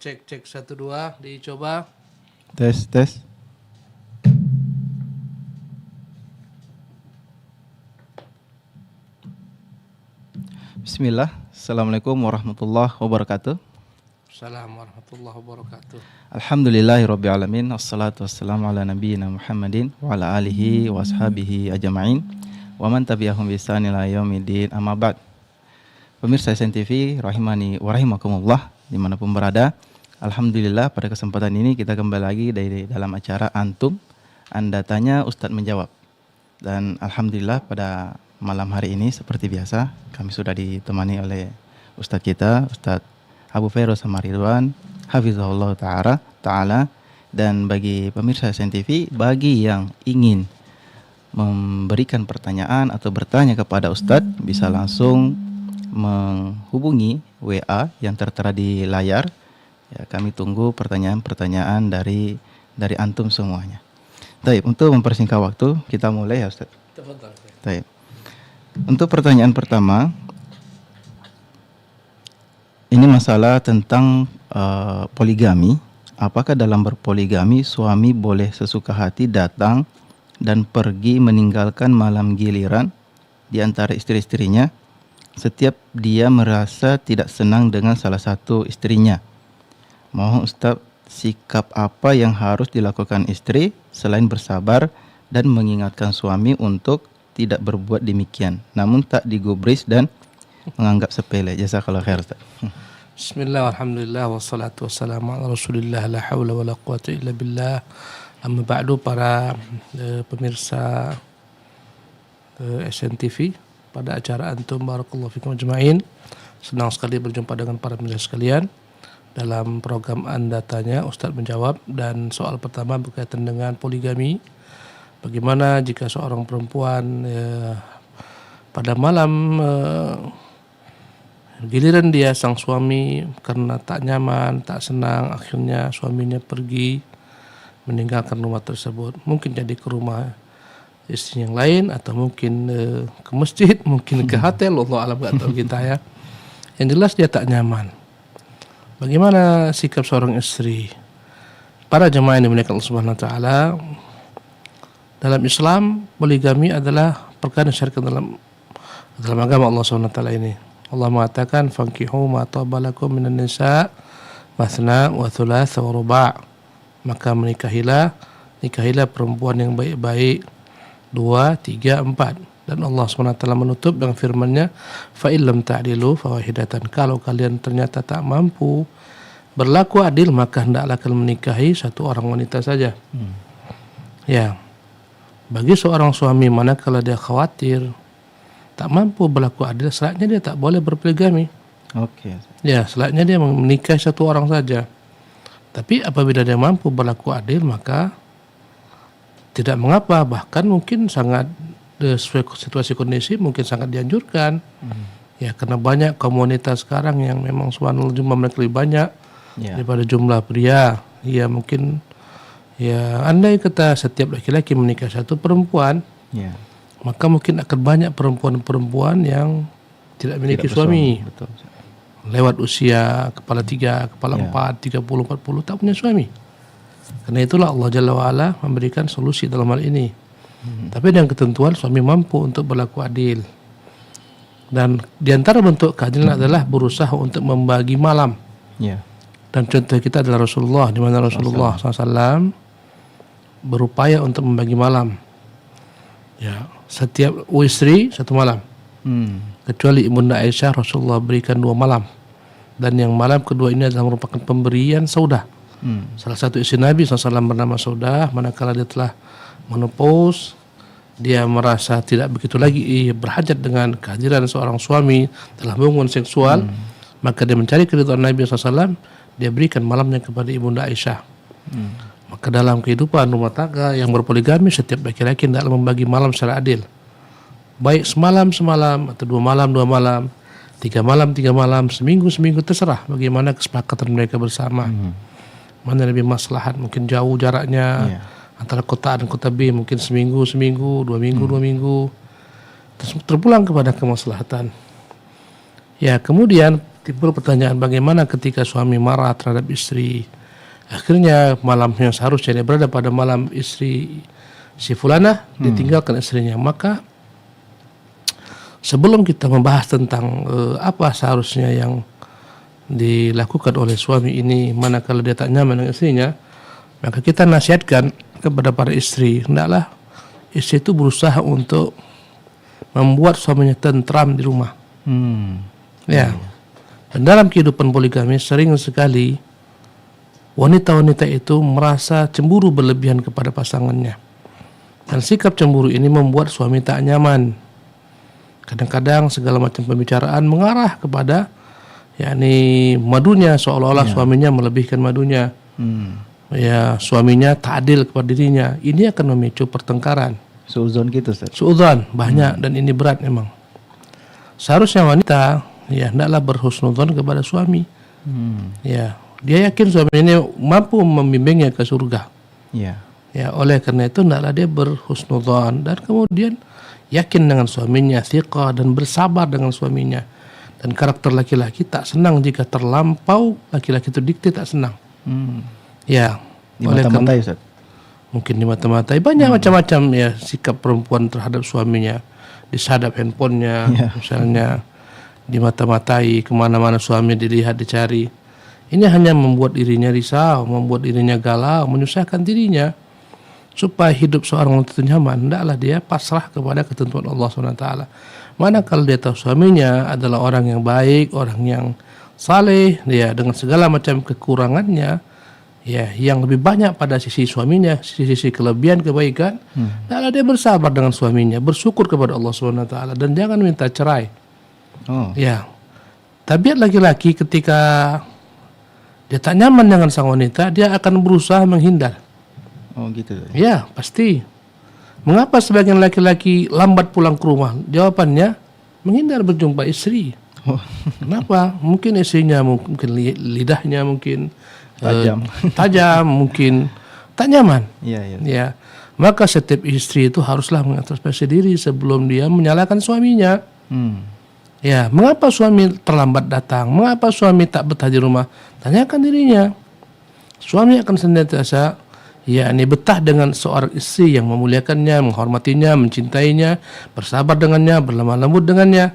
Cek 1 2 dicoba. Tes. Bismillah. Assalamualaikum warahmatullahi wabarakatuh. Assalamualaikum warahmatullahi wabarakatuh. Alhamdulillahirabbil alamin. Wassalatu wassalamu ala nabiyyina Muhammadin wa ala alihi wa ashabihi ajma'in wa man tabi'ahum bi ihsan ila yaumiddin. Amma ba'd. Pemirsa SNTV rahimani wa rahimakumullah dimanapun berada. Alhamdulillah pada kesempatan ini kita kembali lagi dari dalam acara Antum Anda Tanya Ustadz Menjawab. Dan alhamdulillah pada malam hari ini seperti biasa kami sudah ditemani oleh Ustadz kita, Ustadz Abu Feroz sama Ridwan Hafizahullah Ta'ala. Dan bagi pemirsa SNTV, bagi yang ingin memberikan pertanyaan atau bertanya kepada Ustadz, bisa langsung menghubungi WA yang tertera di layar. Ya, kami tunggu pertanyaan-pertanyaan dari antum semuanya. Baik, untuk mempersingkat waktu, kita mulai ya Ustaz. Baik. Untuk pertanyaan pertama, ini masalah tentang poligami. Apakah dalam berpoligami suami boleh sesuka hati datang dan pergi meninggalkan malam giliran di antara istri-istrinya setiap dia merasa tidak senang dengan salah satu istrinya? Mohon Ustaz, sikap apa yang harus dilakukan istri selain bersabar dan mengingatkan suami untuk tidak berbuat demikian, namun tak digubris dan menganggap sepele. Jazakallahu khair Ustaz. Bismillah, alhamdulillah, wassalatu wassalamu ala rasulillah, la hawla wa la quwata illa billah. Amma ba'du, para pemirsa SNTV pada acara Antum Barakallahu Fikum Ajma'in. Senang sekali berjumpa dengan para pemirsa sekalian dalam program Anda Tanya Ustadz Menjawab. Dan soal pertama berkaitan dengan poligami. Bagaimana jika seorang perempuan pada malam giliran dia sang suami karena tak nyaman, tak senang, akhirnya suaminya pergi meninggalkan rumah tersebut. Mungkin jadi ke rumah istri yang lain, atau mungkin ke masjid, mungkin ke hotel, Allah alam, gak tahu kita ya. Yang jelas dia tak nyaman. Bagaimana sikap seorang istri? Para jemaah yang dimuliakan Allah Subhanahu wa taala, dalam Islam poligami adalah perkara syariat dalam agama Allah Subhanahu wa taala ini. Allah mengatakan fankihu ma taba lakum minan nisa mathna wa thulatha wa ruba'. Maka nikahilah perempuan yang baik-baik 2, 3, 4. Dan Allah SWT menutup dengan firman-Nya, fa illam ta'dilu fawahidatan. Kalau kalian ternyata tak mampu berlaku adil, maka hendaklah kalian menikahi satu orang wanita saja. Ya. Bagi seorang suami, manakala dia khawatir tak mampu berlaku adil, selayaknya dia tak boleh berpoligami. Oke. Ya, selayaknya dia menikahi satu orang saja. Tapi apabila dia mampu berlaku adil, maka tidak mengapa. Bahkan mungkin sangat sesuai situasi kondisi mungkin sangat dianjurkan. Ya, karena banyak komunitas sekarang yang memang subhanallah jumlah mereka lebih banyak daripada jumlah pria. Ya, mungkin ya andai kata setiap laki-laki menikah satu perempuan, maka mungkin akan banyak perempuan-perempuan yang tidak memiliki suami. Betul. Lewat usia kepala 3, kepala 4, 30, 40 tak punya suami. Karena itulah Allah Jalla wa'ala memberikan solusi dalam hal ini. Tapi dengan ketentuan suami mampu untuk berlaku adil. Dan diantara bentuk keadilan adalah berusaha untuk membagi malam. Dan contoh kita adalah Rasulullah, di mana Rasulullah SAW berupaya untuk membagi malam. Ya, setiap istri satu malam. Kecuali Ibunda Aisyah, Rasulullah berikan 2 malam. Dan yang malam kedua ini adalah merupakan pemberian Saudah. Salah satu istri Nabi SAW bernama Saudah. Manakala dia telah menopause, dia merasa tidak begitu lagi berhajat dengan kehadiran seorang suami dalam hubungan seksual, maka dia mencari keridhaan Nabi SAW. Dia berikan malamnya kepada Ibunda Aisyah. Maka dalam kehidupan rumah tangga yang berpoligami, setiap laki-laki hendaklah membagi malam secara adil. Baik semalam atau 2 malam, 3 malam, seminggu terserah bagaimana kesepakatan mereka bersama. Mana lebih maslahat, mungkin jauh jaraknya antara kota A dan kota B, mungkin seminggu, 2 minggu, terpulang kepada kemaslahatan. Ya, kemudian timbul pertanyaan bagaimana ketika suami marah terhadap istri. Akhirnya malam yang seharusnya dia berada pada malam istri si fulanah ditinggalkan istrinya. Maka sebelum kita membahas tentang apa seharusnya yang dilakukan oleh suami ini manakala dia tak nyaman dengan istrinya, maka kita nasihatkan kepada para istri, hendaklah istri itu berusaha untuk membuat suaminya tentram di rumah. Ya. Dan dalam kehidupan poligami sering sekali wanita-wanita itu merasa cemburu berlebihan kepada pasangannya. Dan sikap cemburu ini membuat suami tak nyaman. Kadang-kadang segala macam pembicaraan mengarah kepada yakni madunya, seolah-olah suaminya melebihkan madunya. Ya, suaminya tak adil kepada dirinya. Ini akan memicu pertengkaran. Suudzon gitu, Ustaz. Suudzon banyak dan ini berat memang. Seharusnya wanita ya hendaklah berhusnudzon kepada suami. Ya, dia yakin suami ini mampu membimbingnya ke surga. Ya. Ya, oleh karena itu hendaklah dia berhusnudzon dan kemudian yakin dengan suaminya, thiqah dan bersabar dengan suaminya. Dan karakter laki-laki tak senang jika terlampau laki-laki itu dikte tak senang. Ya, Di mata-matai, Ustaz. mungkin di mata-matai banyak macam-macam ya sikap perempuan terhadap suaminya. Disadap handphonenya, misalnya di mata-matai, kemana-mana suami dilihat, dicari. Ini hanya membuat dirinya risau, membuat dirinya galau, menyusahkan dirinya. Supaya hidup seorang wanita nyaman, hendaklah dia pasrah kepada ketentuan Allah SWT. Manakala dia tahu suaminya adalah orang yang baik, orang yang saleh, ya dengan segala macam kekurangannya, ya yang lebih banyak pada sisi suaminya, sisi kelebihan kebaikan, hendaklah dia bersabar dengan suaminya, bersyukur kepada Allah SWT dan jangan minta cerai. Ya, tabiat laki-laki ketika dia tak nyaman dengan sang wanita, dia akan berusaha menghindar. Oh gitu. Ya, pasti. Mengapa sebagian laki-laki lambat pulang ke rumah? Jawabannya, menghindar berjumpa istri. Kenapa? Mungkin istrinya, mungkin lidahnya mungkin tajam, mungkin tak nyaman. Ya. Maka setiap istri itu haruslah mengintrospeksi diri sebelum dia menyalahkan suaminya. Ya, mengapa suami terlambat datang? Mengapa suami tak betah di rumah? Tanyakan dirinya. Suami akan senantiasa yakni betah dengan seorang istri yang memuliakannya, menghormatinya, mencintainya, bersabar dengannya, berlemah lembut dengannya.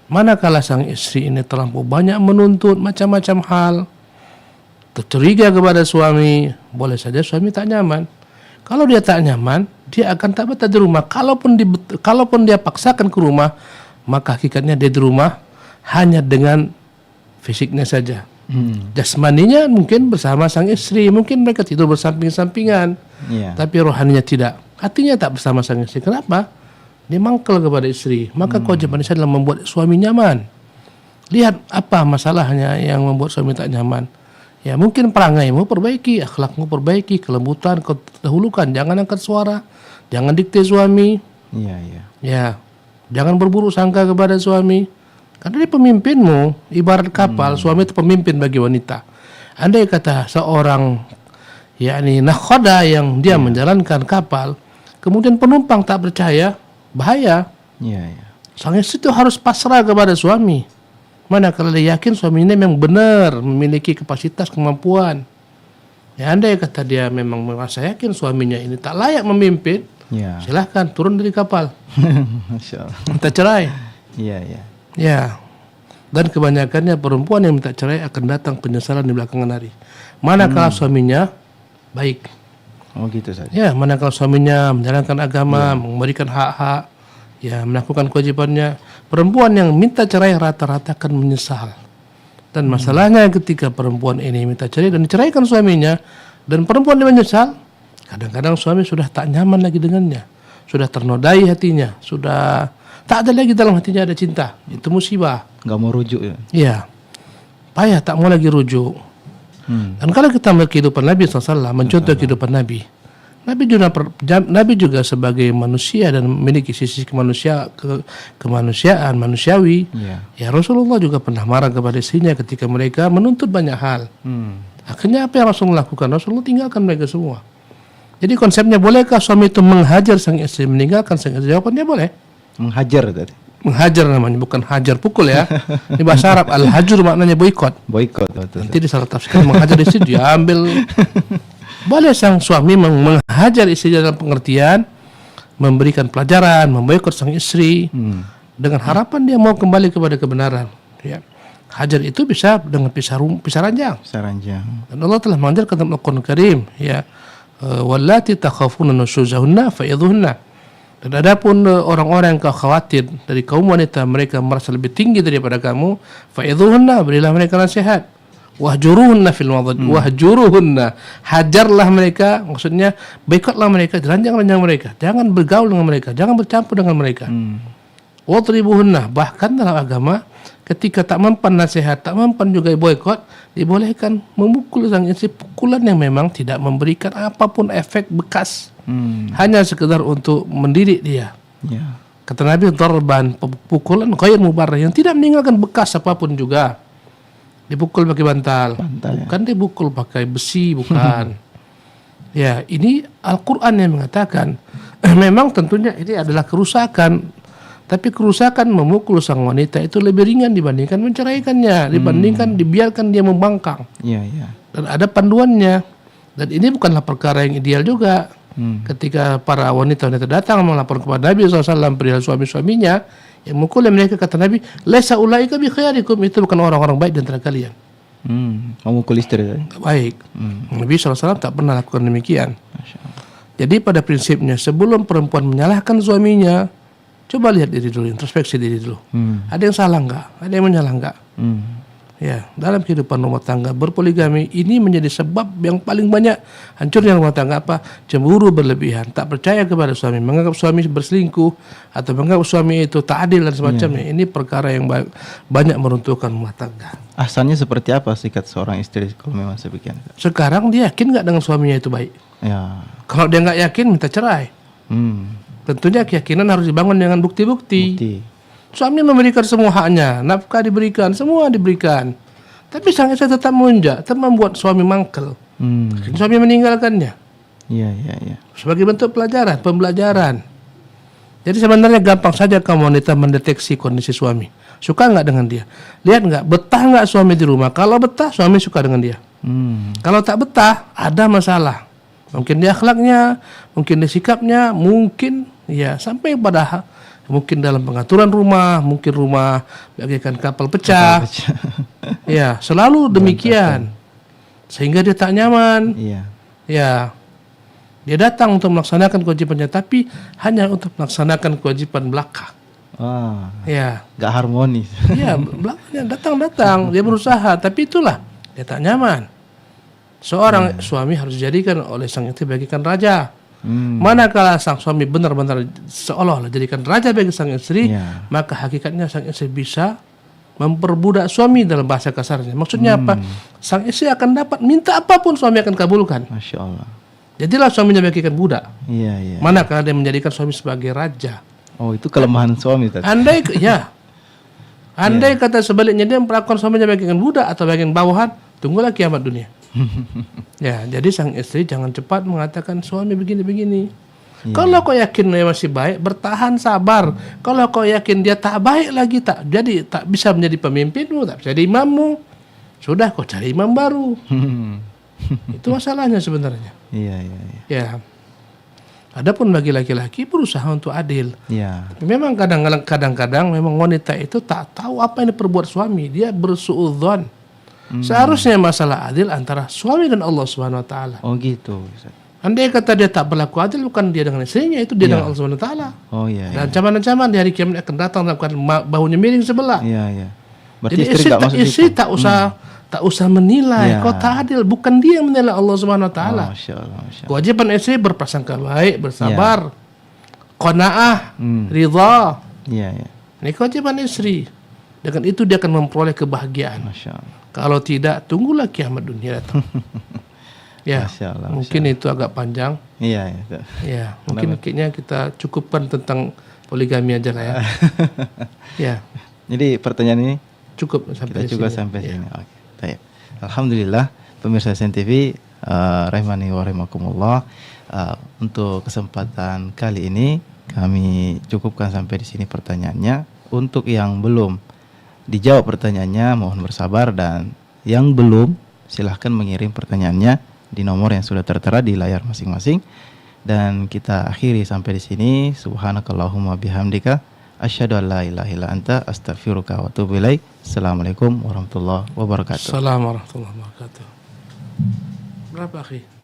Manakala sang istri ini terlampau banyak menuntut macam-macam hal, tercuriga kepada suami, boleh saja suami tak nyaman. Kalau dia tak nyaman, dia akan tak betah di rumah. Kalaupun dia paksakan ke rumah, maka hakikatnya dia di rumah hanya dengan fisiknya saja. Jasmaninya mungkin bersama sang istri, mungkin mereka tidur bersamping-sampingan, tapi rohaninya tidak. Hatinya tak bersama sang istri. Kenapa? Dia mangkel kepada istri. Maka kewajiban istri adalah membuat suami nyaman. Lihat apa masalahnya yang membuat suami tak nyaman. Ya mungkin perangaimu perbaiki, akhlakmu perbaiki, kelembutan kau dahulukan. Jangan angkat suara, jangan dikte suami. Ya, jangan berburuk sangka kepada suami. Karena dia pemimpinmu, ibarat kapal, suami itu pemimpin bagi wanita. Andai kata seorang yakni nakhoda yang dia menjalankan kapal, kemudian penumpang tak percaya, bahaya. Sang istri itu harus pasrah kepada suami. Manakala dia yakin suami ini memang benar memiliki kapasitas kemampuan. Ya andai kata dia memang merasa yakin suaminya ini tak layak memimpin, silahkan turun dari kapal. Masya Allah. Minta cerai. Ya, dan kebanyakannya perempuan yang minta cerai akan datang penyesalan di belakangan hari. Manakala suaminya baik. Oh gitu saja. Ya, manakala suaminya menjalankan agama, memberikan hak-hak, ya melakukan kewajibannya. Perempuan yang minta cerai rata-rata akan menyesal. Dan masalahnya ketika perempuan ini minta cerai dan diceraikan suaminya, dan perempuan ini menyesal, kadang-kadang suami sudah tak nyaman lagi dengannya, sudah ternodai hatinya, sudah tak ada lagi dalam hatinya ada cinta. Itu musibah. Gak mau rujuk ya? Iya. Payah tak mau lagi rujuk. Dan kalau kita melihat kehidupan Nabi SAW, mencontoh kehidupan Nabi, Nabi juga sebagai manusia dan memiliki sisi kemanusiaan, manusiawi. Ya Rasulullah juga pernah marah kepada istrinya ketika mereka menuntut banyak hal. Akhirnya apa yang Rasulullah lakukan? Rasulullah tinggalkan mereka semua. Jadi konsepnya, bolehkah suami itu menghajar sang istri, meninggalkan sang istri? Jawabannya boleh. Menghajar tadi. menghajar namanya, bukan hajar pukul ya. Ini bahasa Arab, al-hajur maknanya boikot. Boikot, betul. Nanti disalah tafsirkan menghajar istri diambil. Boleh sang suami menghajar istri dalam pengertian memberikan pelajaran, memboikot sang istri dengan harapan dia mau kembali kepada kebenaran. Ya. Hajar itu bisa dengan pisah ranjang. Pisah ranjang. Dan Allah telah mengajarkan dalam Al-Quran Karim, ya, wallati takhafuna nusyuzahunna fa'idhuhunna. Dan adapun orang-orang yang kau khawatir dari kaum wanita, mereka merasa lebih tinggi daripada kamu, fa'idhuhunna, berilah mereka nasihat. Wahjuruhunna fil madaj, wahjuruhunna, hajarlah mereka, maksudnya boikotlah mereka, ranjang-ranjang mereka, jangan bergaul dengan mereka, jangan bercampur dengan mereka. Wadribuhunna, bahkan dalam agama ketika tak mempan nasihat, tak mempan juga boikot, dibolehkan memukul sang istri pukulan yang memang tidak memberikan apapun efek bekas. Hanya sekedar untuk mendidik dia. Ya. Kata Nabi, darban, pukulan ghair mubarrah, yang tidak meninggalkan bekas apapun juga. Dipukul pakai bantal bukan dipukul pakai besi, bukan. Ya, ini Al-Quran yang mengatakan memang tentunya ini adalah kerusakan, tapi kerusakan memukul sang wanita itu lebih ringan dibandingkan menceraikannya, dibandingkan dibiarkan dia membangkang. Iya, iya. Dan ada panduannya, dan ini bukanlah perkara yang ideal juga. Ketika para wanita-wanita datang melapor kepada Nabi SAW perihal suami-suaminya yang mukul mereka, kata Nabi, laisa ulaika bi khayarikum, itu bukan orang-orang baik di antara kalian. Memukul istri tadi. Baik. Nabi SAW tak pernah lakukan demikian. Jadi pada prinsipnya sebelum perempuan menyalahkan suaminya, coba lihat diri dulu, introspeksi diri dulu. Ada yang salah enggak? Ada yang menyalah enggak? Ya, dalam kehidupan rumah tangga berpoligami ini menjadi sebab yang paling banyak hancurnya rumah tangga apa? Cemburu berlebihan, tak percaya kepada suami, menganggap suami berselingkuh atau menganggap suami itu tak adil dan semacamnya. Ini perkara yang banyak meruntuhkan rumah tangga. Asalnya seperti apa sikap seorang istri kalau memang sebegian? Sekarang dia yakin nggak dengan suaminya itu baik? Ya. Kalau dia nggak yakin, minta cerai. Tentunya keyakinan harus dibangun dengan bukti-bukti. Suami memberikan semua haknya, nafkah diberikan, semua diberikan. Tapi sang istri tetap menunjak, tetap membuat suami mangkel. Suami meninggalkannya. Iya, iya, iya. Sebagai bentuk pelajaran, pembelajaran. Jadi sebenarnya gampang saja kamu wanita mendeteksi kondisi suami. Suka nggak dengan dia? Lihat nggak, betah nggak suami di rumah? Kalau betah, suami suka dengan dia. Kalau tak betah, ada masalah. Mungkin dia akhlaknya, mungkin dia sikapnya, mungkin ya sampai pada mungkin dalam pengaturan rumah, mungkin rumah bagaikan kapal pecah. Ya, selalu demikian. Sehingga dia tak nyaman. Iya. Ya. Dia datang untuk melaksanakan kewajibannya, tapi hanya untuk melaksanakan kewajiban belaka. Wah. Ya. Gak harmonis. Ya, belakangnya datang, dia berusaha, tapi itulah dia tak nyaman. Seorang suami harus dijadikan oleh sang istri bagaikan raja. Manakala sang suami benar-benar seolah-olah jadikan raja bagi sang istri, maka hakikatnya sang istri bisa memperbudak suami dalam bahasa kasarnya. Maksudnya apa? Sang istri akan dapat minta apapun, suami akan kabulkan. Masya Allah. Jadilah suaminya bagikan budak. Iya, iya. Manakala dia menjadikan suami sebagai raja. Oh, itu kelemahan suami tadi. Andai kata sebaliknya, dia memperlakukan suaminya bagikan budak atau bagian bawahan, tunggulah kiamat dunia. Ya, jadi sang istri jangan cepat mengatakan suami begini-begini. Kalau kau yakin dia masih baik, bertahan, sabar. Kalau kau yakin dia tak baik lagi, tak bisa menjadi pemimpinmu, tak bisa jadi imammu, sudah kau cari imam baru. Itu masalahnya sebenarnya. Iya, iya, iya. Ya. Adapun bagi laki-laki berusaha untuk adil. Iya. Tapi memang kadang-kadang memang wanita itu tak tahu apa yang diperbuat suami, dia bersuudzon. Seharusnya masalah adil antara suami dan Allah Subhanahu wa taala. Oh gitu. Andai kata dia tak berlaku adil, bukan dia dengan istrinya, itu dia dengan Allah Subhanahu wa taala. Oh iya. Dan ancaman-ancaman di hari kiamat akan datang melakukan bahunya miring sebelah. Iya, iya. Berarti Jadi istri tak usah menilai kau tak adil, bukan dia yang menilai, Allah Subhanahu wa taala. Masya Allah, Masya Allah. Kewajiban istri berprasangka baik, bersabar, qanaah, ridha. Iya, iya. Ini kewajiban istri. Dengan itu dia akan memperoleh kebahagiaan. Masya Allah. Kalau tidak, tunggulah kiamat dunia datang. Ya, Masya Allah, mungkin itu agak panjang. Iya, iya. Ya, mungkin kayaknya kita cukupkan tentang poligami aja lah ya. Ya. Jadi pertanyaan ini cukup sampai kita juga sini. sampai sini. Oke. Baik. Alhamdulillah pemirsa SNTV rahimani wa rahimakumullah, untuk kesempatan kali ini kami cukupkan sampai di sini pertanyaannya. untuk yang belum dijawab pertanyaannya mohon bersabar, dan yang belum silahkan mengirim pertanyaannya di nomor yang sudah tertera di layar masing-masing. Dan kita akhiri sampai di sini. Subhanakallahumma bihamdika asyhadu an la ilaha illa anta astaghfiruka wa atubu ilaik. Assalamualaikum warahmatullahi wabarakatuh. Assalamualaikum warahmatullahi wabarakatuh. Berapa, akhi?